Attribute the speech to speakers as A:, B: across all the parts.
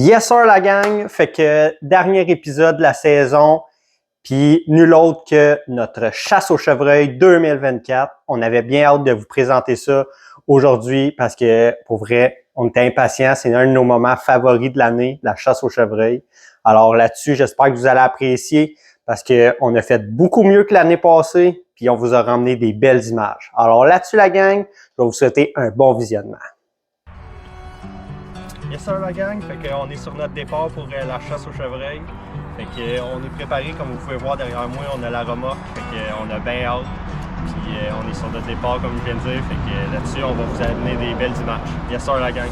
A: Yes sir la gang, fait que dernier épisode de la saison, puis nul autre que notre chasse au chevreuil 2024. On avait bien hâte de vous présenter ça aujourd'hui parce que pour vrai, on était impatients. C'est un de nos moments favoris de l'année, la chasse au chevreuil. Alors là-dessus, j'espère que vous allez apprécier parce que on a fait beaucoup mieux que l'année passée, puis on vous a ramené des belles images. Alors là-dessus la gang, je vais vous souhaiter un bon visionnement.
B: Yes sir la gang, fait qu'on est sur notre départ pour la chasse au chevreuil. Fait qu'on est préparé, comme vous pouvez voir derrière moi, on a la remorque, fait qu'on a bien hâte. Puis on est sur notre départ comme je viens de dire, fait que là-dessus on va vous amener des belles images. Yes sir la gang.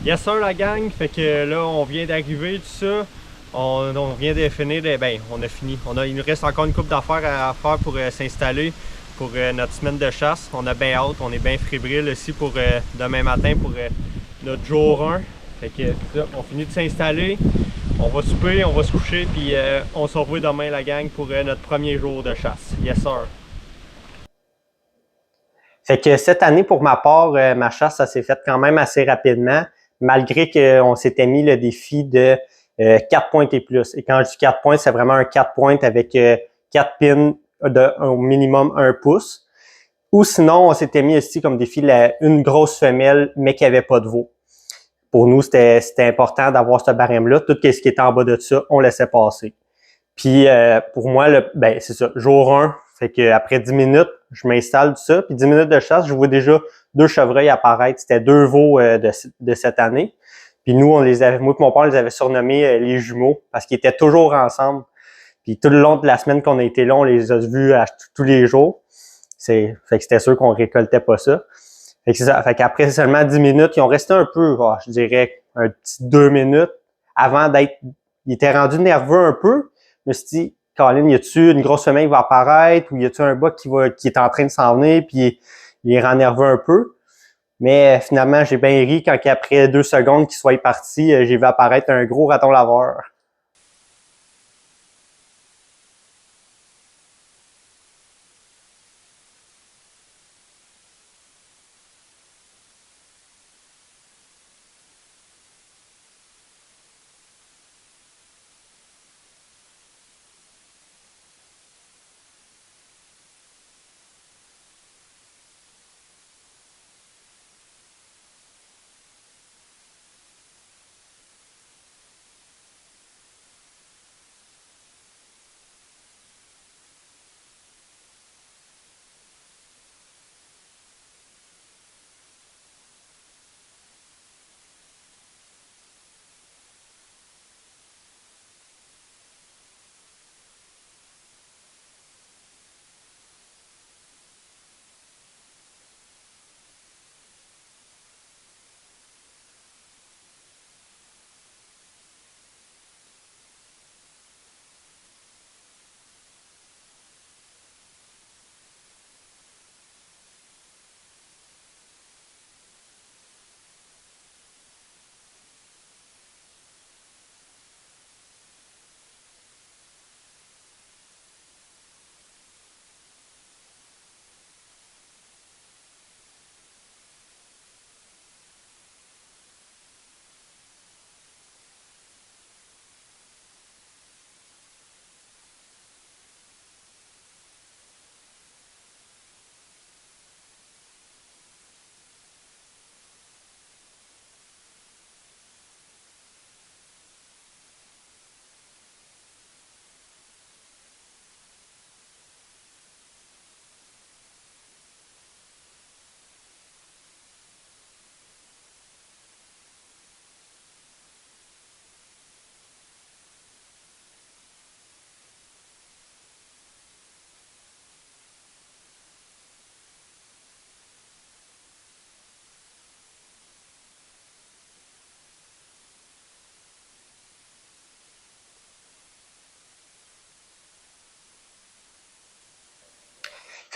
B: Yes sir la gang, fait que là on vient d'arriver tout ça, on vient de finir, on a fini, il nous reste encore une couple d'affaires à faire pour s'installer pour notre semaine de chasse. On a bien hâte, on est bien fébrile aussi pour demain matin pour notre jour 1. Fait que ça, on finit de s'installer, on va souper, on va se coucher puis on se revoit demain la gang pour notre premier jour de chasse. Yes sir.
A: Fait que cette année, pour ma part, ma chasse, ça s'est fait quand même assez rapidement, malgré qu'on s'était mis le défi de 4 points et plus. Et quand je dis 4 points, c'est vraiment un 4 points avec 4 pins au minimum 1 pouce. Ou sinon, on s'était mis aussi comme défi une grosse femelle, mais qui avait pas de veau. Pour nous, c'était important d'avoir ce barème-là. Tout ce qui était en bas de ça, on laissait passer. Puis pour moi, c'est ça, jour 1, fait que après 10 minutes, je m'installe tout ça. Puis 10 minutes de chasse, je vois déjà 2 chevreuils apparaître. C'était 2 veaux de cette année. Puis nous, moi et mon père, on les avait surnommés les jumeaux parce qu'ils étaient toujours ensemble. Puis tout le long de la semaine qu'on a été là, on les a vus tous les jours. Fait que c'était sûr qu'on récoltait pas ça. Fait que c'est ça. Fait qu'après seulement 10 minutes, ils ont resté un peu, je dirais, un petit 2 minutes avant ils étaient rendus nerveux un peu. Je me suis dit, Colin, y a-tu une grosse femelle qui va apparaître ou y a-tu un bas qui est en train de s'en venir puis il rend nerveux un peu. Mais finalement, j'ai bien ri quand après 2 secondes qu'il soit parti, j'ai vu apparaître un gros raton laveur.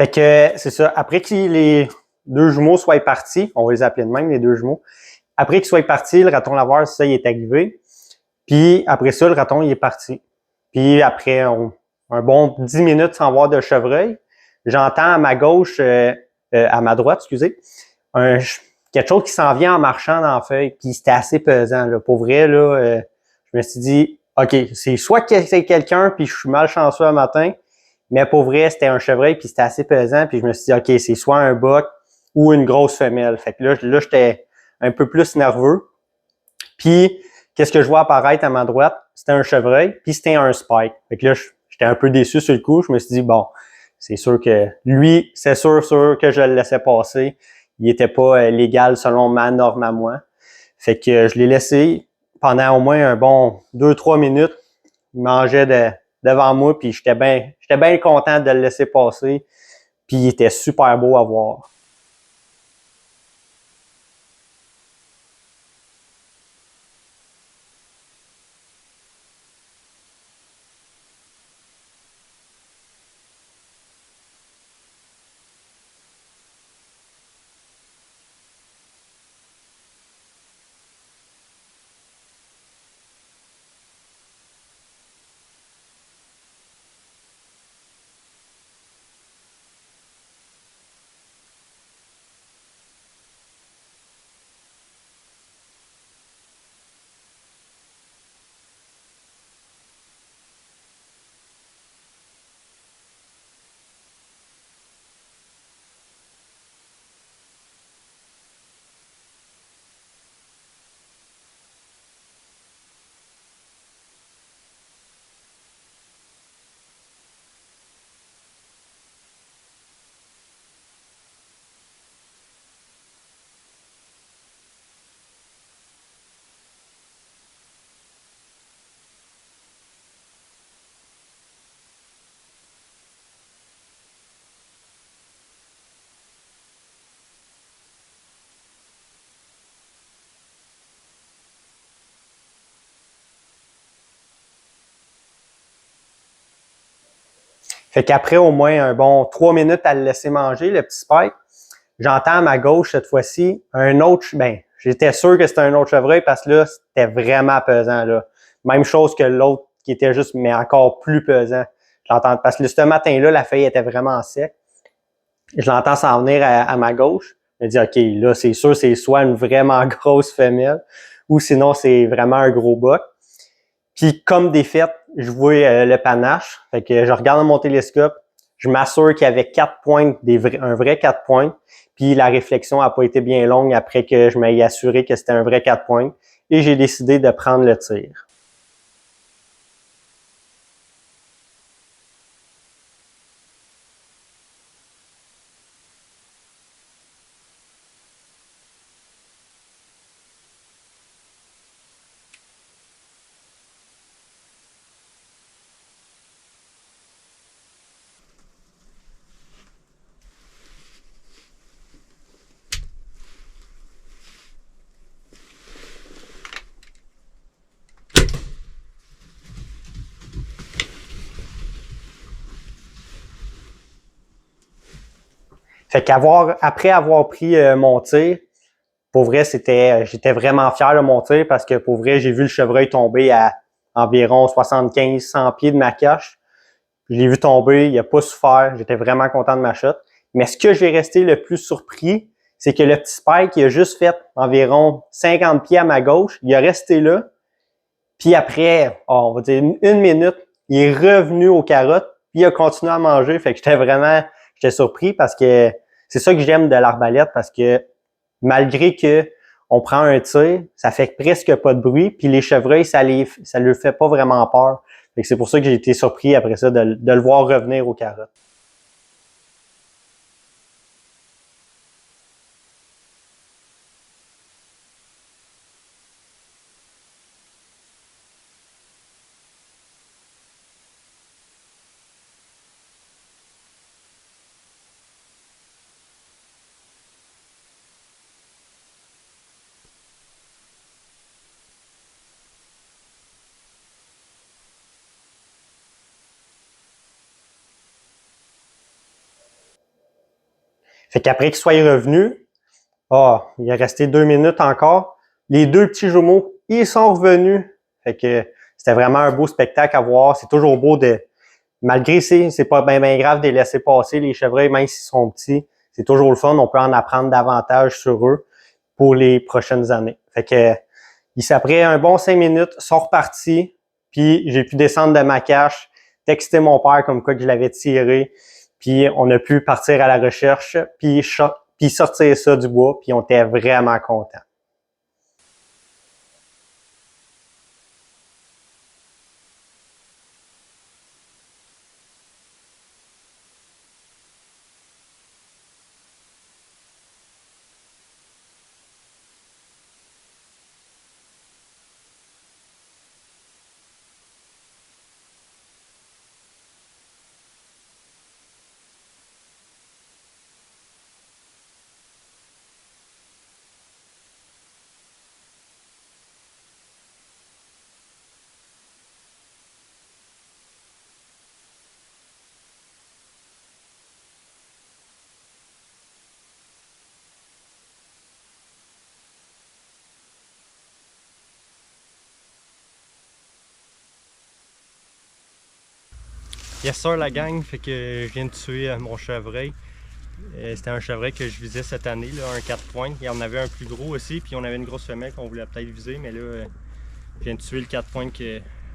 A: Fait que c'est ça. Après que les deux jumeaux soient partis, on va les appeler de même, les deux jumeaux. Après qu'ils soient partis, le raton laveur, ça, il est arrivé. Puis après ça, le raton, il est parti. Puis après un bon 10 minutes sans voir de chevreuil, j'entends à ma gauche, à ma droite, excusez, quelque chose qui s'en vient en marchant dans la feuille. Puis c'était assez pesant. Là. Pour vrai, là, je me suis dit, OK, c'est soit que c'est quelqu'un, puis je suis malchanceux un matin, mais pour vrai, c'était un chevreuil, puis c'était assez pesant. Puis je me suis dit, OK, c'est soit un boc ou une grosse femelle. Fait que là j'étais un peu plus nerveux. Puis, qu'est-ce que je vois apparaître à ma droite? C'était un chevreuil, puis c'était un spike. Fait que là, j'étais un peu déçu sur le coup. Je me suis dit, bon, c'est sûr que lui, c'est sûr que je le laissais passer. Il était pas légal selon ma norme à moi. Fait que je l'ai laissé pendant au moins un bon 2-3 minutes. Il mangeait devant moi, puis j'étais bien content de le laisser passer. Puis il était super beau à voir. Fait qu'après au moins un bon 3 minutes à le laisser manger, le petit spike, j'entends à ma gauche cette fois-ci un autre, j'étais sûr que c'était un autre chevreuil parce que là, c'était vraiment pesant, là. Même chose que l'autre qui était juste, mais encore plus pesant. J'entends, parce que ce matin-là, la feuille était vraiment sec. Je l'entends s'en venir à ma gauche. Je me dis, OK, là, c'est sûr, c'est soit une vraiment grosse femelle ou sinon, c'est vraiment un gros boc. Puis, comme des faits, je vois le panache. Fait que je regarde dans mon télescope. Je m'assure qu'il y avait 4 pointes, un vrai 4 pointes. Puis, la réflexion n'a pas été bien longue après que je m'aie assuré que c'était un vrai 4 points. Et j'ai décidé de prendre le tir. Fait après avoir pris mon tir, pour vrai, j'étais vraiment fier de mon tir parce que pour vrai, j'ai vu le chevreuil tomber à environ 75-100 pieds de ma cache. Je l'ai vu tomber, il n'a pas souffert, j'étais vraiment content de ma shot. Mais ce que j'ai resté le plus surpris, c'est que le petit spike, il a juste fait environ 50 pieds à ma gauche, il a resté là, puis après, on va dire une minute, il est revenu aux carottes, puis il a continué à manger. Fait que j'étais surpris parce que c'est ça que j'aime de l'arbalète parce que malgré que on prend un tir, ça fait presque pas de bruit, puis les chevreuils, ça leur fait pas vraiment peur. Fait que c'est pour ça que j'ai été surpris après ça de le voir revenir aux carottes. Fait qu'après qu'il soit revenu, il est resté 2 minutes encore. Les 2 petits jumeaux, ils sont revenus. Fait que c'était vraiment un beau spectacle à voir. C'est toujours beau malgré c'est pas bien grave de les laisser passer, les chevreuils, même s'ils sont petits. C'est toujours le fun. On peut en apprendre davantage sur eux pour les prochaines années. Fait que, après un bon 5 minutes, ils sont repartis. Puis j'ai pu descendre de ma cache, texter mon père comme quoi que je l'avais tiré. Puis on a pu partir à la recherche, puis sortir ça du bois. Puis on était vraiment contents.
B: Yes sir la gang, fait que je viens de tuer mon chevreuil. C'était un chevreuil que je visais cette année, là, un 4 points. Il y en avait un plus gros aussi, puis on avait une grosse femelle qu'on voulait peut-être viser, mais là, je viens de tuer le 4 points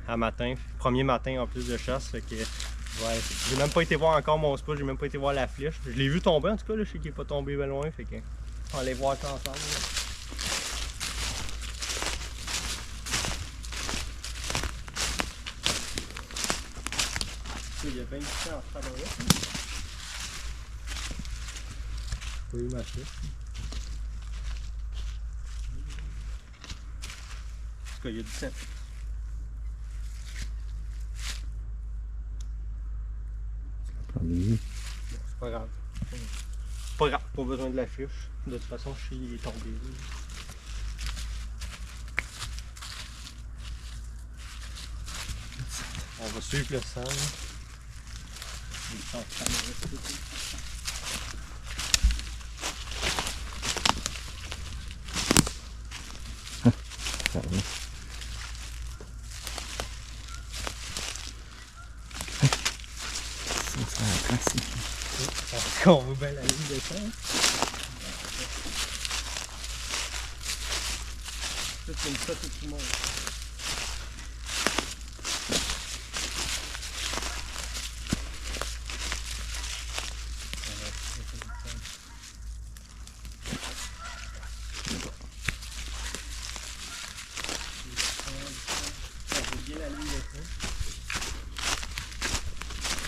B: à matin. Premier matin en plus de chasse, fait que ouais, j'ai même pas été voir encore mon spot, j'ai même pas été voir la flèche. Je l'ai vu tomber en tout cas, là, je sais qu'il est pas tombé bien loin, fait que on va aller voir ça ensemble. Là. Il y a bien du temps en ce là. Pas eu ma flèche. En tout cas, il y a du temps. C'est pas grave. C'est pas grave, pas besoin de la fiche. De toute façon, je sais qu'il est tombé. On va suivre le sang.
C: Ça va. Ça va passer.
B: On voit bien la ligne de sang. C'est une fois tout le monde.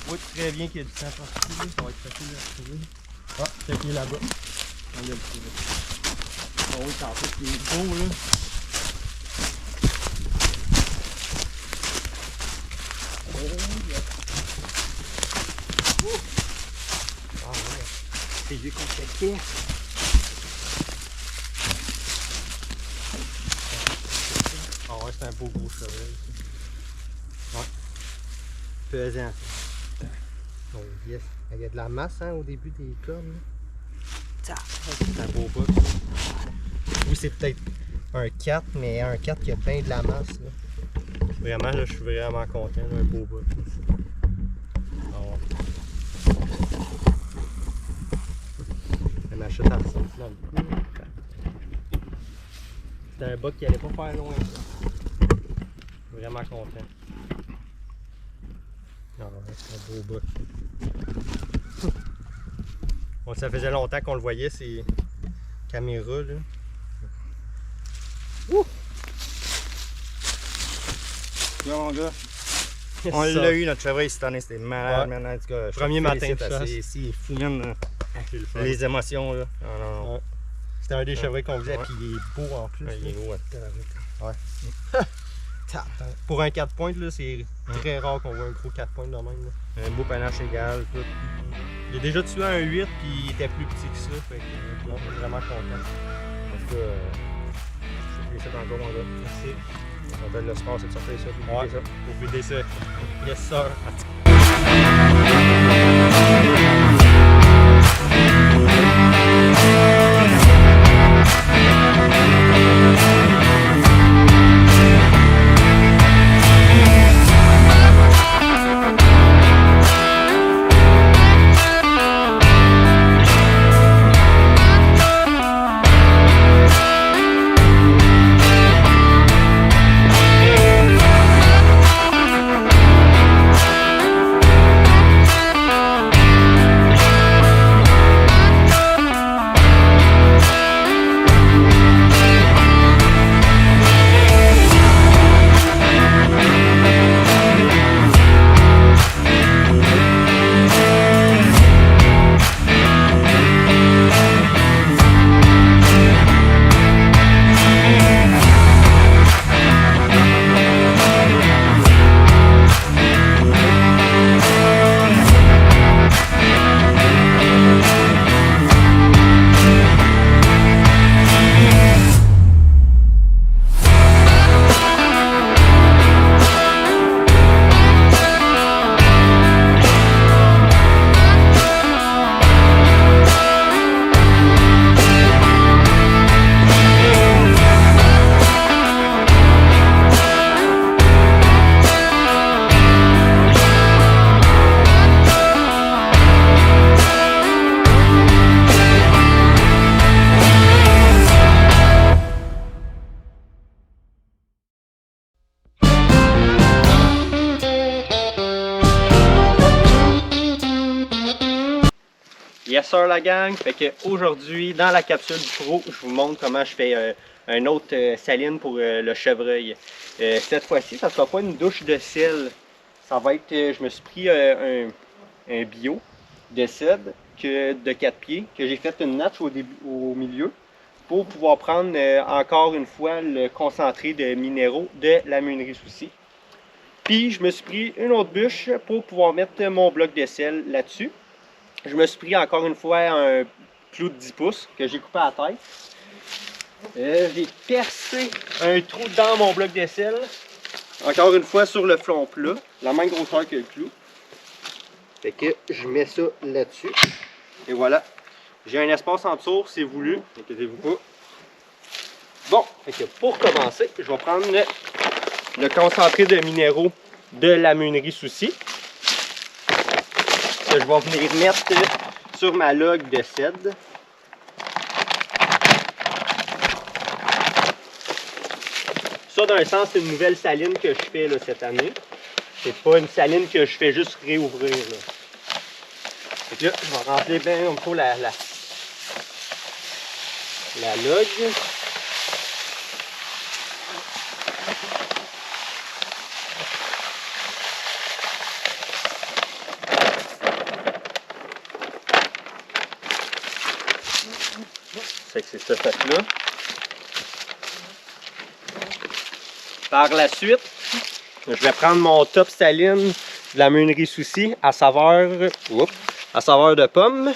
B: Oui, très bien qu'il y ait du sang particulier, ça va être facile à retrouver. Ah, peut-être qu'il est là-bas. On vient le trouver. Oh oui, en fait, il est beau là. Oh, yes. Ah ouais, c'est lui qu'on fait. Ah ouais, c'est un beau gros chevreuil. Ouais. Pesant. Oh yes. Il y a de la masse hein, au début des cornes. C'est un beau bout. Oui, c'est peut-être un 4, mais un 4 qui a bien de la masse. Là. Vraiment, là, je suis vraiment content. Là, un beau bout. Ah ouais. Elle m'achète à ça dans le cou. C'était un buck qui allait pas faire loin. Ça. Vraiment content. Ah ouais, c'est un beau bout. Bon, ça faisait longtemps qu'on le voyait, ces caméras là. Ouh!
C: Là, mon gars,
B: Yes,
C: on
B: ça.
C: l'a eu notre chevreuil cette année, c'était malade,
B: Ouais.
C: malade. En tout cas, je
B: Premier
C: te
B: matin
C: félicite
B: de chasse.
C: assez. Si, fouillonne
B: C'est le fun.
C: les émotions là. Non, non, non.
B: Ouais. C'était un des chevreuils qu'on faisait,
C: Ouais.
B: puis il est beau en plus.
C: Ouais, il est
B: là.
C: beau, ouais.
B: Pour un 4 points, là, c'est très rare qu'on voit un gros 4 points de même. Là.
C: Un beau panache égal, tout.
B: J'ai déjà tué un 8 puis il était plus petit que ça, fait que non, je suis vraiment content.
C: En tout cas, je te félicite encore, mon gars.
B: Merci.
C: On fait le sport, c'est de sortir ça, puis
B: Ouais,
C: ça.
B: pour vider ça. Yes sir. Yes sir la gang, fait que aujourd'hui dans la capsule pro, je vous montre comment je fais un autre saline pour le chevreuil. Cette fois-ci, ça sera pas une douche de sel, ça va être, je me suis pris un bio de cèdre de 4 pieds, que j'ai fait une notch au milieu pour pouvoir prendre encore une fois le concentré de minéraux de la meunerie Soucy. Puis je me suis pris une autre bûche pour pouvoir mettre mon bloc de sel là-dessus. Je me suis pris encore une fois un clou de 10 pouces que j'ai coupé à la tête. J'ai percé un trou dans mon bloc de sel. Encore une fois sur le flanc plat, la même grosseur que le clou. Fait que je mets ça là-dessus. Et voilà. J'ai un espace en dessous, c'est voulu. Inquiétez-vous pas. Bon, fait que pour commencer, je vais prendre le concentré de minéraux de la meunerie Soucy. Que je vais venir mettre sur ma log de cèdre. Ça, d'un sens, c'est une nouvelle saline que je fais là, cette année. C'est pas une saline que je fais juste réouvrir. Là. Fait que là, je vais remplir bien un peu la log. C'est ça fait là. Par la suite, je vais prendre mon top saline de la meunerie Soucy à saveur de pomme.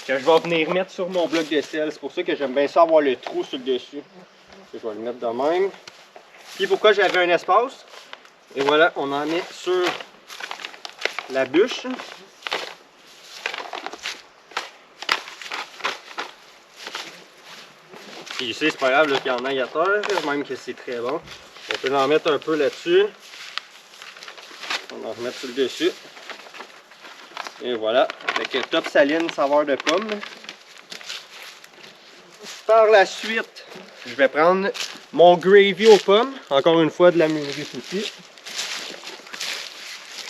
B: Que je vais venir mettre sur mon bloc de sel. C'est pour ça que j'aime bien ça avoir le trou sur le dessus. Je vais le mettre de même. Puis pourquoi j'avais un espace? Et voilà, on en met sur la bûche. Puis ici, c'est pas grave qu'il y en ait à terre, même que c'est très bon. On peut en mettre un peu là-dessus. On va en remettre sur le dessus. Et voilà, avec top saline saveur de pomme. Par la suite, je vais prendre mon gravy aux pommes, encore une fois de la meunerie Soucy.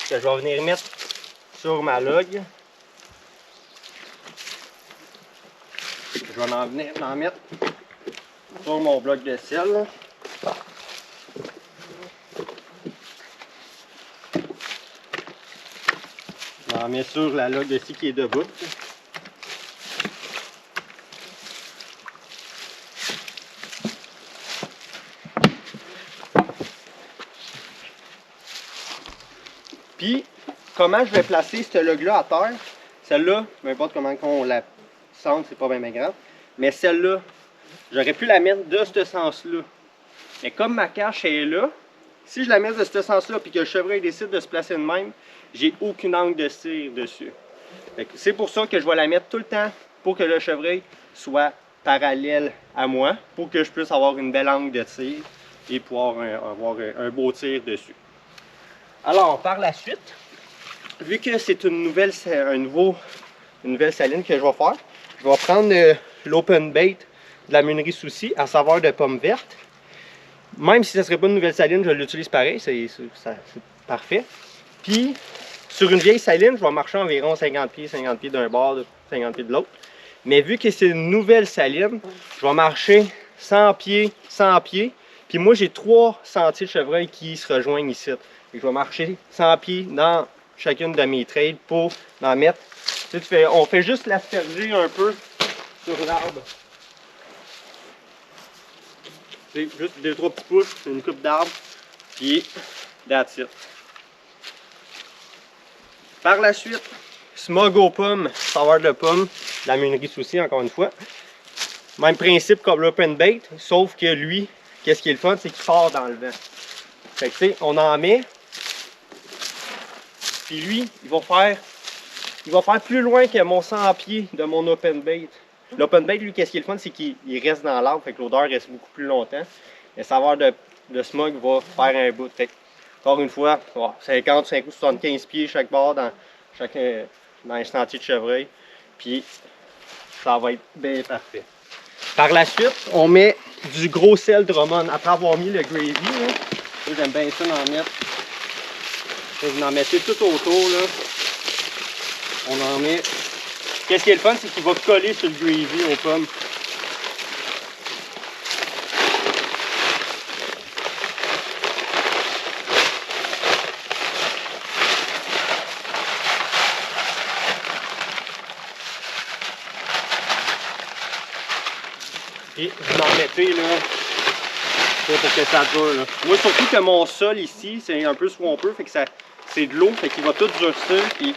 B: Que je vais venir mettre sur ma log. Je vais en mettre sur mon bloc de sel. Je en mets sur la log ici qui est debout. Puis, comment je vais placer cette log-là à terre? Celle-là, peu importe comment on la sente, c'est pas bien grave. Mais celle-là, j'aurais pu la mettre de ce sens-là. Mais comme ma cache est là, si je la mets de ce sens-là et que le chevreuil décide de se placer de même, j'ai aucune angle de cire dessus. C'est pour ça que je vais la mettre tout le temps pour que le chevreuil soit parallèle à moi, pour que je puisse avoir une belle angle de tir et pouvoir avoir un beau tir dessus. Alors, par la suite, vu que c'est une nouvelle saline que je vais faire, je vais prendre l'open bait de la meunerie Soucy à saveur de pomme verte. Même si ce ne serait pas une nouvelle saline, je l'utilise pareil, c'est parfait. Puis, sur une vieille saline, je vais marcher environ 50 pieds d'un bord, 50 pieds de l'autre. Mais vu que c'est une nouvelle saline, je vais marcher 100 pieds, 100 pieds. Puis moi, j'ai 3 sentiers de chevreuil qui se rejoignent ici. Et je vais marcher 100 pieds dans chacune de mes trails pour en mettre. Tu sais, on fait juste l'asperger un peu sur l'arbre. C'est juste 2-3 petits pouces, une coupe d'arbre, puis that's it. Par la suite, smog aux pommes, saveur de pomme, la meunerie Soucy encore une fois. Même principe comme l'open bait, sauf que lui, qu'est-ce qui est le fun, c'est qu'il sort dans le vent. Fait que tu sais, on en met, puis lui, il va faire plus loin que mon 100 pieds de mon open bait. L'open bait, lui, qu'est-ce qui est le fun, c'est qu'il reste dans l'arbre, fait que l'odeur reste beaucoup plus longtemps. Le saveur de smog va faire un bout. Fait que, encore une fois, 50, 50 ou 75 pieds chaque bord dans un sentier de chevreuil. Puis ça va être bien parfait. Par la suite, on met du gros sel Drummond. Après avoir mis le gravy, j'aime bien ça d'en mettre Et vous en mettez tout autour, là. On en met. Qu'est-ce qui est le fun, c'est qu'il va coller sur le gravy aux pommes. Et vous en mettez là, pour que ça dure. Là. Moi, surtout que mon sol ici, c'est un peu swampeux, fait que ça, c'est de l'eau, fait qu'il va tout durcir, puis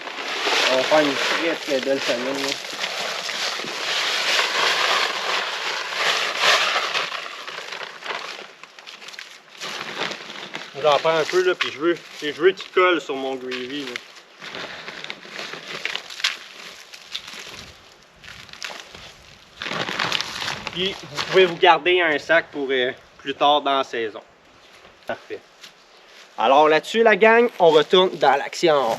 B: on va faire une très très belle famine. Là. J'en prends un peu, là, puis je veux qu'il colle sur mon gravy. Là. Puis vous pouvez vous garder un sac pour plus tard dans la saison. Parfait. Alors là-dessus, la gang, on retourne dans l'action.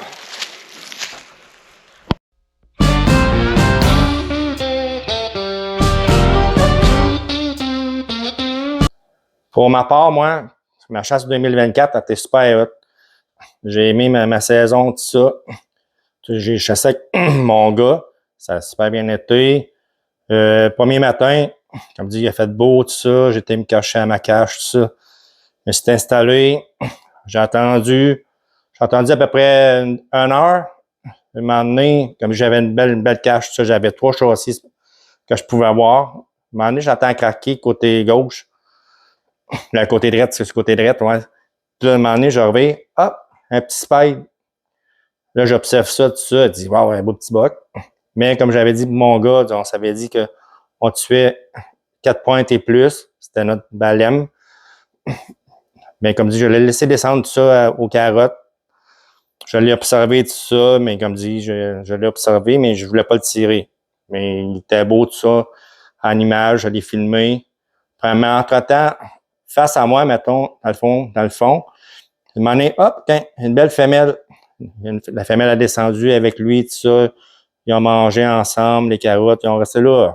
C: Pour ma part, moi, ma chasse 2024 a été super hot. J'ai aimé ma saison, tout ça. J'ai chassé avec mon gars. Ça a super bien été. Premier matin, comme dit, il a fait beau, tout ça. J'étais me cacher à ma cache, tout ça. Je me suis installé. J'ai attendu à peu près une heure. Un moment donné, comme j'avais une belle cache, tout ça, j'avais 3 châssis que je pouvais avoir. À un moment donné, j'entends craquer côté gauche. Le côté droit, c'est ce côté droit, ouais. Puis là, à un moment donné, je reviens, hop, un petit spike. Là, j'observe ça, tout ça. Elle dit, waouh, un beau petit buck. Mais comme j'avais dit, mon gars, on s'avait dit qu'on tuait 4 pointes et plus. C'était notre balème. Mais comme dit, je l'ai laissé descendre tout ça aux carottes. Je l'ai observé tout ça, mais comme dit, je l'ai observé, mais je voulais pas le tirer. Mais il était beau tout ça, en image, je l'ai filmé. Mais entre-temps, face à moi, mettons, dans le fond, il m'en est, hop, tiens, une belle femelle. La femelle a descendu avec lui, tout ça. Ils ont mangé ensemble, les carottes. Ils ont resté là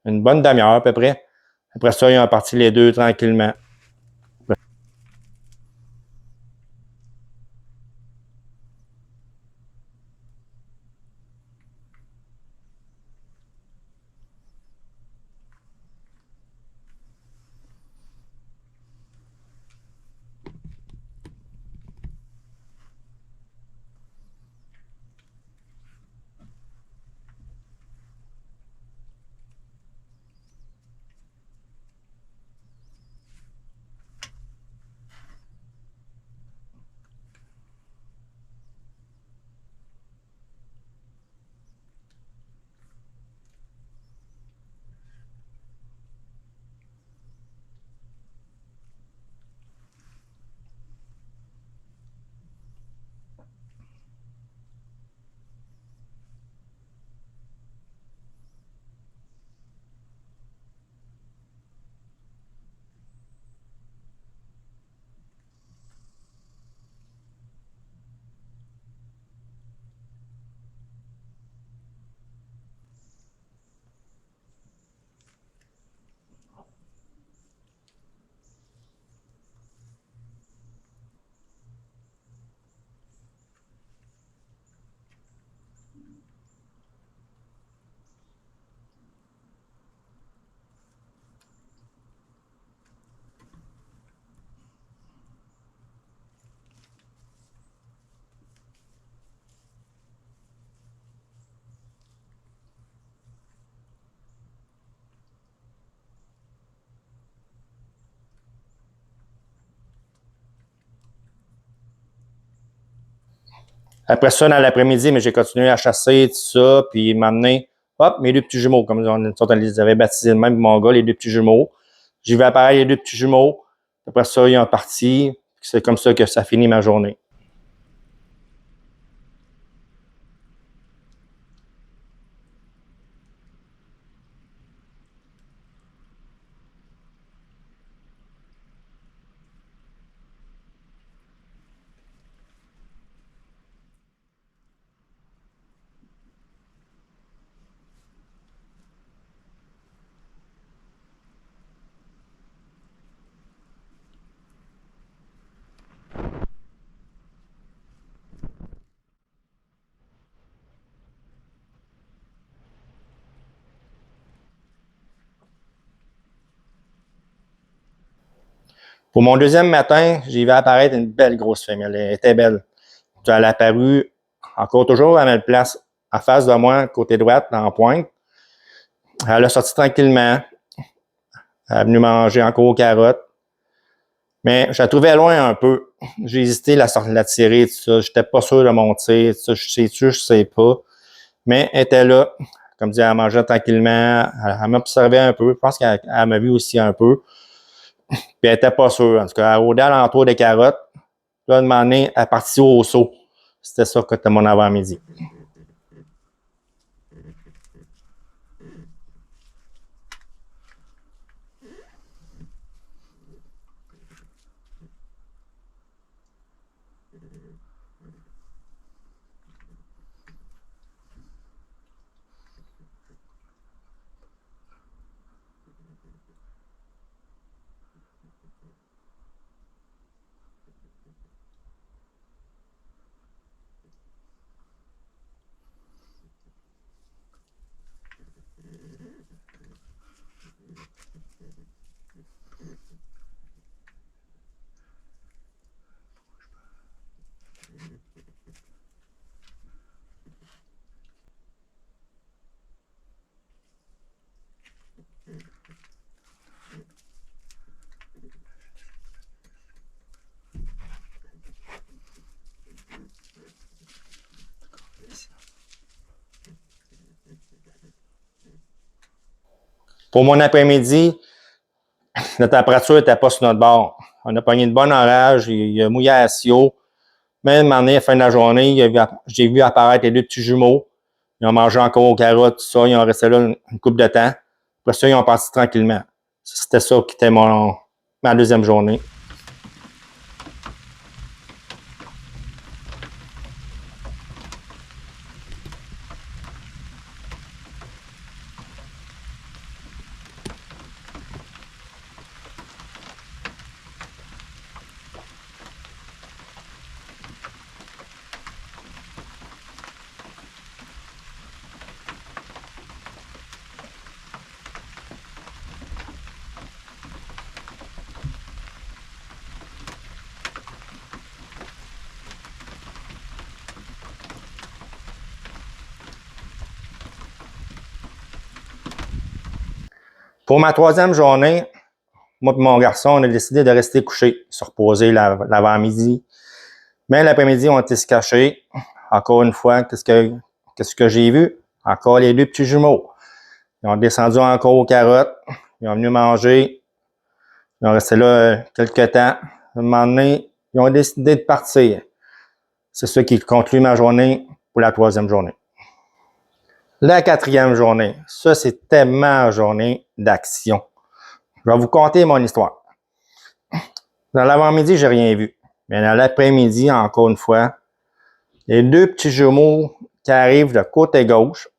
C: une bonne demi-heure à peu près. Après ça, ils ont parti les deux tranquillement. Après ça, dans l'après-midi, mais j'ai continué à chasser, tout ça, puis m'amener, hop, mes deux petits jumeaux, comme on les avait baptisés de même, mon gars, les deux petits jumeaux. J'y vais appareil les deux petits jumeaux. Après ça, ils ont parti. C'est comme ça que ça finit ma journée. Pour mon deuxième matin, j'ai vu apparaître une belle grosse femelle. Elle était belle. Elle a apparu encore toujours à la même place, en face de moi, côté droite, dans la pointe. Elle a sorti tranquillement. Elle est venue manger encore aux carottes. Mais je la trouvais loin un peu. J'ai hésité à la tirer, tout ça. J'étais pas sûr de monter, tout ça. Je sais-tu, je sais pas. Mais elle était là. Comme dit, elle mangeait tranquillement. Elle m'observait un peu. Je pense qu'elle m'a vu aussi un peu. Puis elle était pas sûre. En tout cas, elle rôdait alentour des carottes. Là, un moment donné, elle est partie au saut. C'était ça que c'était mon avant-midi. Pour mon après-midi, la température n'était pas sur notre bord. On a pogné de bon orage, il a mouillé à Sio. Mais à un moment donné, à la fin de la journée, j'ai vu apparaître les deux petits jumeaux. Ils ont mangé encore aux carottes, tout ça. Ils ont resté là une couple de temps. Après ça, ils ont parti tranquillement. C'était ça qui était ma deuxième journée. Pour ma troisième journée, moi et mon garçon, on a décidé de rester couchés, se reposer l'avant-midi. Mais l'après-midi, on était se cacher. Encore une fois, qu'est-ce que j'ai vu? Encore les deux petits jumeaux. Ils ont descendu encore aux carottes. Ils ont venu manger. Ils ont resté là quelques temps. À un moment donné, ils ont décidé de partir. C'est ça qui conclut ma journée pour la troisième journée. La quatrième journée, ça c'était ma journée d'action. Je vais vous conter mon histoire. Dans l'avant-midi, j'ai rien vu. Mais dans l'après-midi, encore une fois, les deux petits jumeaux qui arrivent de côté gauche,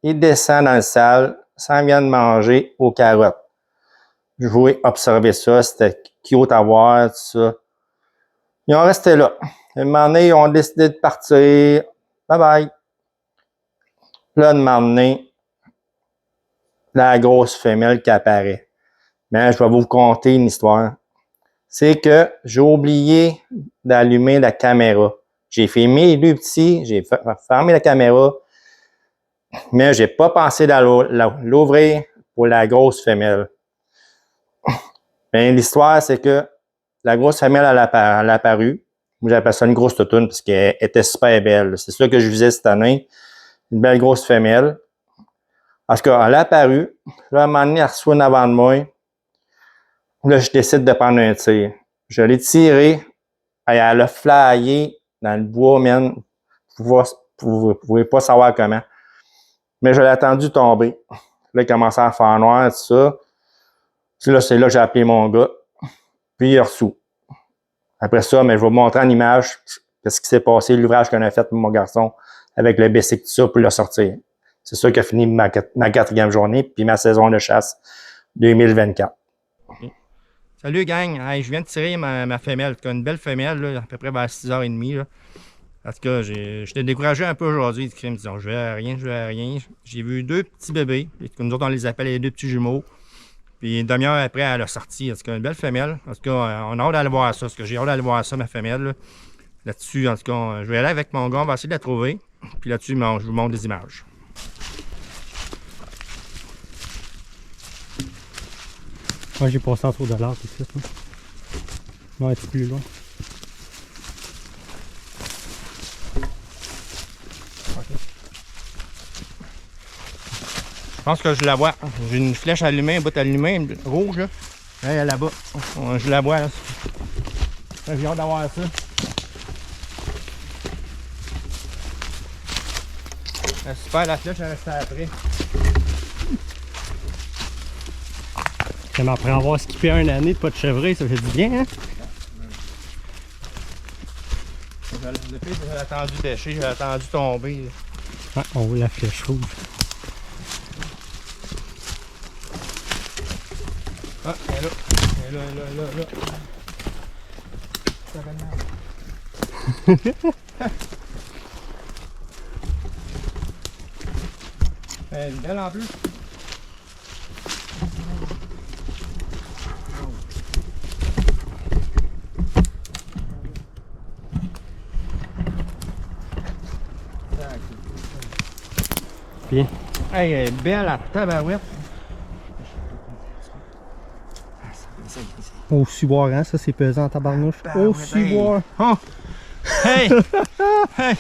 C: ils descendent dans la salle, s'en viennent manger aux carottes. Je voulais observer ça, c'était cute à voir, tout ça. Ils ont resté là. À un moment donné, ils ont décidé de partir. Bye bye. Là, de m'emmener la grosse femelle qui apparaît. Mais je vais vous conter une histoire. C'est que j'ai oublié d'allumer la caméra. J'ai filmé les deux petits, j'ai fermé la caméra, mais j'ai pas pensé à l'ouvrir pour la grosse femelle. Ben, l'histoire, c'est que la grosse femelle, elle a apparu. Moi, j'appelle ça une grosse toutoune parce qu'elle était super belle. C'est ça que je visais cette année. Une belle grosse femelle. Parce qu'elle a apparu. Là, à un moment donné, elle reçoit une avant de moi. Là, je décide de prendre un tir. Je l'ai tiré. Elle a flyé dans le bois, man. Vous ne pouvez pas savoir comment. Mais je l'ai attendu tomber. Là, il commençait à faire noir, tout ça. C'est là que j'ai appelé mon gars. Puis il a reçu. Après ça, mais je vais vous montrer en image ce qui s'est passé, l'ouvrage qu'on a fait pour mon garçon avec le basic, tout ça, pour le sortir. C'est ça qui a fini ma quatrième journée, puis ma saison de chasse 2024.
B: Salut gang, hey, je viens de tirer ma femelle, une belle femelle, là, à peu près vers 6h30. Là. En tout cas, j'étais découragé un peu aujourd'hui. Je me disais, je vais à rien. J'ai vu deux petits bébés, nous autres on les appelle les deux petits jumeaux.
C: Puis une demi-heure après, elle a sorti. En tout cas, une belle femelle. En tout cas, on a hâte d'aller voir ça. Parce que j'ai hâte d'aller voir ça, ma femelle. Là-dessus, en tout cas, je vais aller avec mon gars, on va essayer de la trouver. Puis là-dessus, je vous montre des images.
B: Moi, j'ai passé en trop de l'art ici. On va être plus loin.
C: Je pense que je la vois. J'ai une flèche allumée, un bout allumé, rouge là. Elle est là-bas. Je la vois là. J'ai hâte d'avoir ça. Super, la flèche elle reste après.
B: Comme après avoir skippé une année de pas de chevreuil, ça fait du bien, hein?
C: Le pire, j'ai attendu pêcher, j'ai attendu tomber.
B: Ah, on voit la flèche rouge.
C: Ah, elle est là. Elle est là. Ça va mal. Elle est belle en plus.
B: Bien.
C: Hey, elle est belle à tabarouette.
B: Au ciboire, hein? Ça, c'est pesant en tabarnouche. Au ciboire.
C: Oh. Hey! Hey!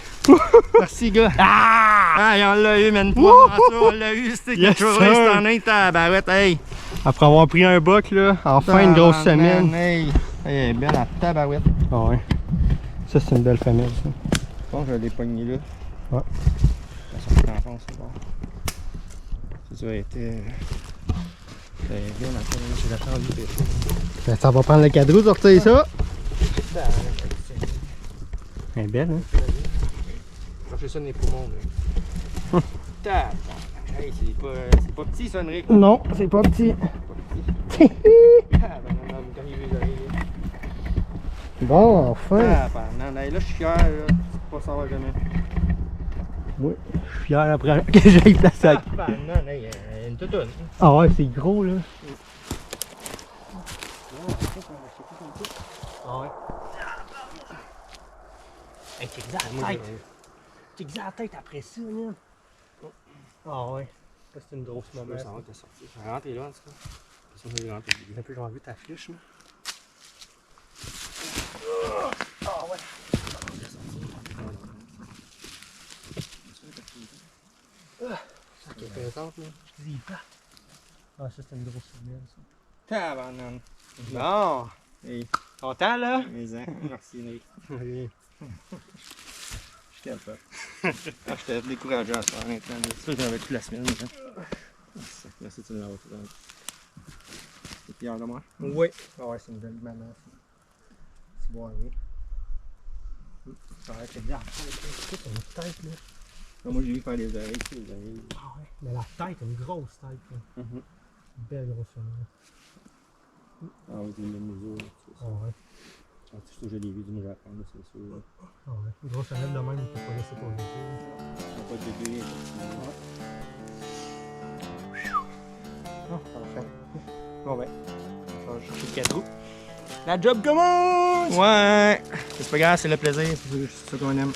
C: Merci, gars. Ah! On l'a eu, man. On l'a eu, c'était quelque chose. C'était en un tabarouette. Hey!
B: Après avoir pris un boc, là, enfin une grosse semaine.
C: Hey! Elle est belle à tabarouette.
B: Ah ouais. Ça, c'est une belle femelle, ça.
C: Je pense que je l'ai pognée là.
B: Ouais.
C: Ça sortit en France, c'est bon. Ça a été. C'est bien, j'ai attendu de pêcher.
B: Ben, ça va prendre le cadreau, sortir ça. Elle est belle, hein?
C: Chercher ça dans les poumons, là. Hey, c'est pas petit, ça, Enric.
B: Non, c'est pas petit. Bon, enfin.
C: Là, je suis fier, là. Pas savoir jamais.
B: Oui, je suis fier après que j'aille placer ça.
C: Non, il y a une toutoune.
B: Ah ouais, c'est gros, là.
C: Ah ouais.
B: Hey, t'es exact la tête. T'es exact la tête après ça, là. Ah ouais. Ça, c'est une grosse maman.
C: Ça va, t'es sorti. Rentre là, en tout cas. Ça, j'ai rentré.
B: Un peu, j'ai envie ta flèche, là. Ah ouais.
C: Ça qui est présente, là.
B: Je dis pas. Ah, ça, c'est une grosse femelle, ça.
C: Tabarnane. Bon. Hey.
B: Content, là?
C: Merci, Nick.
B: Oui.
C: Je t'aime pas. J'étais découragé à ça, honnêtement. C'est sûr que j'en avais plus la semaine. Merci, tu me l'as fait. T'es fier de moi?
B: Oui. Ah ouais, c'est une belle maman, ça. C'est bon, oui. Ça va être bien. C'est une tête, là.
C: Moi, j'ai vu faire les oreilles.
B: Ah ouais. Mais la tête, une grosse tête, là. Une belle grosse femelle.
C: Ah oui, c'est une mesure.
B: Ah ouais.
C: C'est sûr que j'ai des vues du Japon, c'est sûr.
B: Ah ouais. Une grosse femelle de même, il ne peut pas laisser pour le
C: Ça n'a pas de bébé.
B: Ah, parfait. Bon ben, on va chercher le cadeau. La job commence!
C: Ouais! C'est pas grave, c'est le plaisir, c'est ça qu'on aime.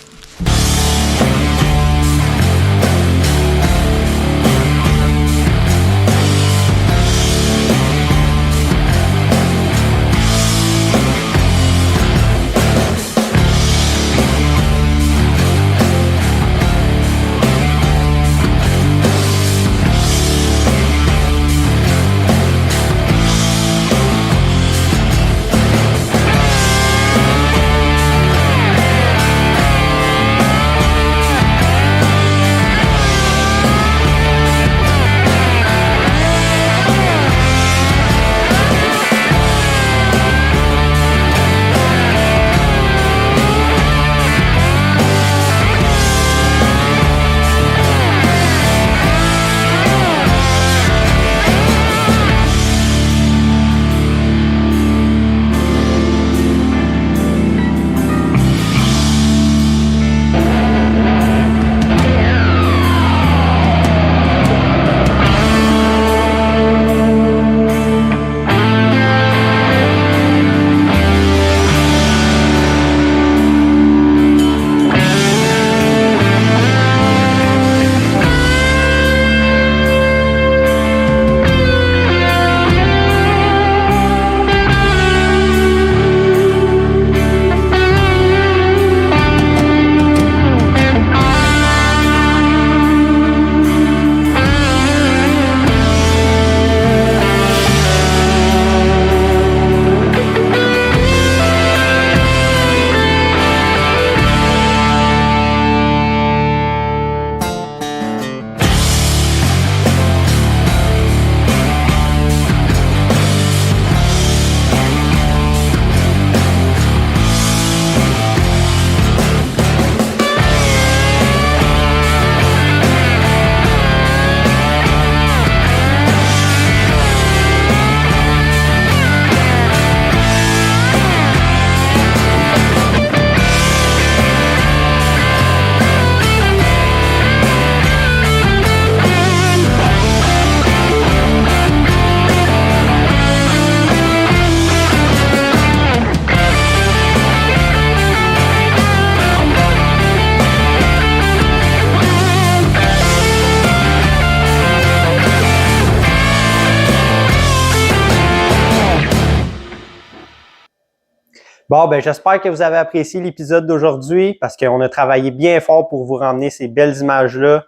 A: Bon, ben j'espère que vous avez apprécié l'épisode d'aujourd'hui parce qu'on a travaillé bien fort pour vous ramener ces belles images-là.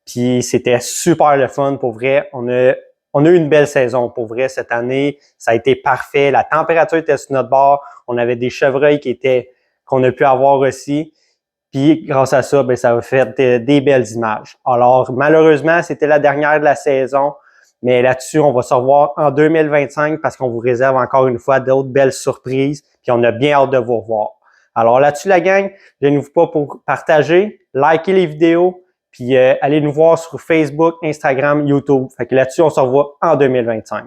A: Puis c'était super le fun pour vrai. On a eu une belle saison pour vrai cette année. Ça a été parfait. La température était sur notre bord. On avait des chevreuils qu'on a pu avoir aussi. Puis grâce à ça, ben ça a fait des belles images. Alors malheureusement, c'était la dernière de la saison. Mais là-dessus, on va se revoir en 2025 parce qu'on vous réserve encore une fois d'autres belles surprises. Puis on a bien hâte de vous revoir. Alors là-dessus, la gang, gênez-vous pas pour partager, liker les vidéos, puis allez nous voir sur Facebook, Instagram, YouTube. Fait que là-dessus, on se revoit en 2025.